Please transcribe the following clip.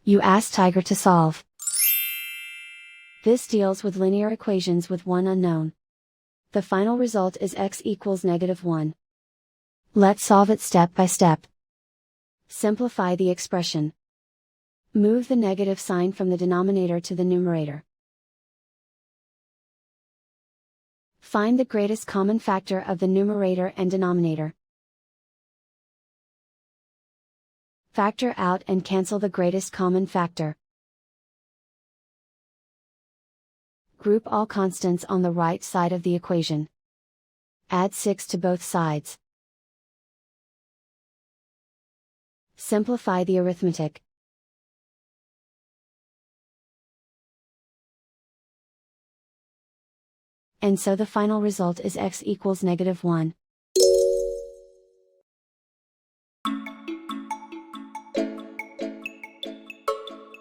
You ask Tiger to solve. This deals with linear equations with one unknown. The final result is x equals -1. Let's solve it step by step. Simplify the expression. Move the negative sign from the denominator to the numerator. Find the greatest common factor of the numerator and denominator. Factor out and cancel the greatest common factor. Group all constants on the right side of the equation. Add 6 to both sides. Simplify the arithmetic. And so the final result is x equals -1.